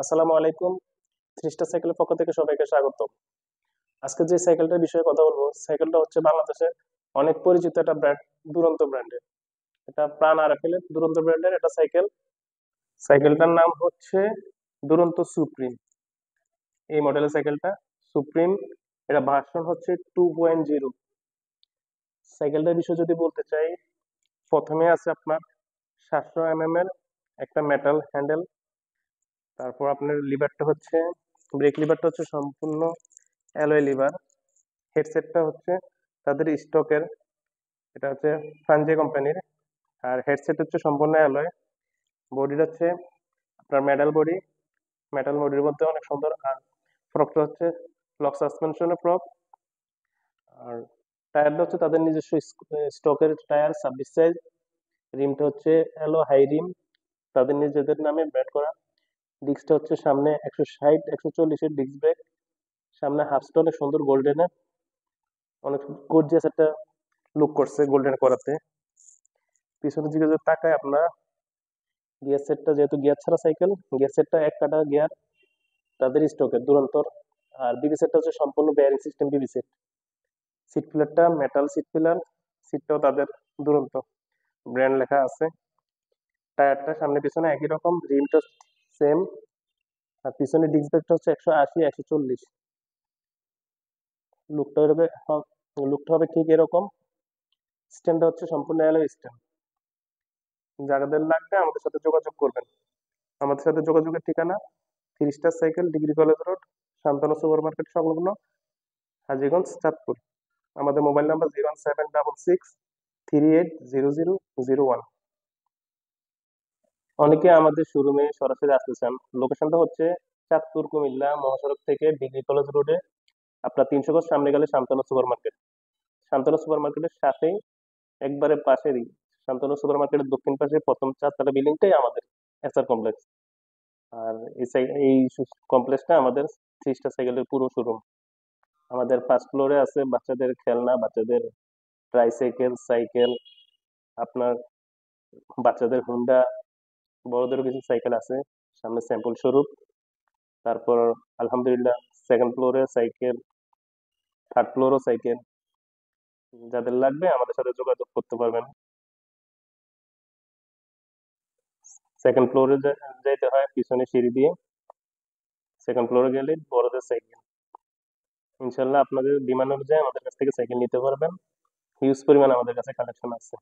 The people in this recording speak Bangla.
আসসালামু আলাইকুম। থ্রিস্টার সাইকেলের পক্ষ থেকে সবাইকে স্বাগত। আজকে যে সাইকেলটার বিষয়ে কথা বলবো, সাইকেলটা হচ্ছে বাংলাদেশে অনেক পরিচিত একটা ব্র্যান্ড, দুরন্ত ব্র্যান্ডের। এটা প্রাণ আরএফএল এর দুরন্ত ব্র্যান্ডের একটা সাইকেল। সাইকেলটার নাম হচ্ছে দুরন্ত সুপ্রিম। এই মডেলের সাইকেলটা সুপ্রিম, এটা ভার্সন হচ্ছে 2.0। সাইকেলটার বিষয়ে যদি বলতে চাই, প্রথমে আছে আপনার 700 এর একটা মেটাল হ্যান্ডেল। তারপর আপনার লিভারটা হচ্ছে, ব্রেক লিভারটা হচ্ছে সম্পূর্ণ অ্যালয় লিভার। হেডসেটটা হচ্ছে তাদের স্টকের, এটা হচ্ছে ফ্রাঞ্জে কোম্পানির। আর হেডসেট হচ্ছে সম্পূর্ণ অ্যালয়। বডিটা হচ্ছে আপনার মেটাল বডি, মেটাল বডির মধ্যে অনেক সুন্দর। আর ফ্রকটা হচ্ছে ফ্লক সাসপেনশনের ফ্রক। আর টায়ারটা হচ্ছে তাদের নিজস্ব স্টকের টায়ার, 26 সাইজ। রিমটা হচ্ছে অ্যালো হাই রিম, তাদের নিজেদের নামে ব্র্যান্ড করা। ডিস্কটা হচ্ছে সামনে 160/140-এর ডিস্ক ব্রেক। সামনে হাফসটা অনেক সুন্দর গোল্ডেনের, অনেক গর্জিয়াস একটা লুক করছে গোল্ডেন করাতে। পিছনের দিকে যদি তাকায় আপনার, গিয়ার সেটটা যেহেতু গিয়ার ছাড়া সাইকেল, গিয়ার সেটটা এক কাটা গিয়ার তাদের স্টকের দুরন্তর। আর বিবি সেটটা হচ্ছে সম্পূর্ণ bearing system BB set. Seat পিলারটা মেটাল সিট পিলার, সিটটাও তাদের দুরন্ত ব্র্যান্ড লেখা আছে। টায়ারটা সামনে পিছনে একই রকম, রিমটা সেম। আর পিছনে ডিস্ক ব্রেকটা হচ্ছে 180/140। লুকটা হবে, লুকটা হবে ঠিক এরকম। স্ট্যান্ডটা হচ্ছে সম্পূর্ণ অ্যালয় স্ট্যান্ড। যাদের লাগবে আমাদের সাথে যোগাযোগ করবেন। আমাদের সাথে যোগাযোগের ঠিকানা three star cycle, degree college road, Shantanu super market সংলগ্ন, হাজীগঞ্জ, চাঁদপুর। আমাদের মোবাইল নাম্বার 01766 380001। অনেকে আমাদের শোরুমে সরাসরি আসতে চান। লোকেশনটা হচ্ছে চাঁদপুর কুমিল্লা মহাসড়ক থেকে ডিগ্রি কলেজ রোডে আপনার 300 গজ সামনে গেলে Shantanu super market. Shantanu super মার্কেটের সাথেই, একবারে পাশেরই, শান্তনু সুপার মার্কেটের দক্ষিণ পাশে প্রথম 4 তলা বিল্ডিংটাই আমাদের এসআর কমপ্লেক্স। আর এই কমপ্লেক্সটা আমাদের থ্রি স্টার সাইকেলের পুরো শোরুম। আমাদের ফার্স্ট ফ্লোরে আছে বাচ্চাদের খেলনা, বাচ্চাদের ট্রাইসাইকেল, সাইকেল, আপনার বাচ্চাদের হুন্ডা, বড়দেরও কিছু সাইকেল আছে, সামনে স্যাম্পল স্বরূপ। তারপর আলহামদুলিল্লাহ সেকেন্ড ফ্লোরে সাইকেল, থার্ড ফ্লোরও সাইকেল। যাদের লাগবে আমাদের সাথে যোগাযোগ করতে পারবেন। সেকেন্ড ফ্লোরে যাইতে হয় পিছনে সিঁড়ি দিয়ে। সেকেন্ড ফ্লোরে গেলে বড়দের সাইকেল। ইনশাল্লাহ আপনাদের ডিমান্ড অনুযায়ী আমাদের কাছ থেকে সাইকেল নিতে পারবেন। হিউজ পরিমাণ আমাদের কাছে কালেকশন আছে।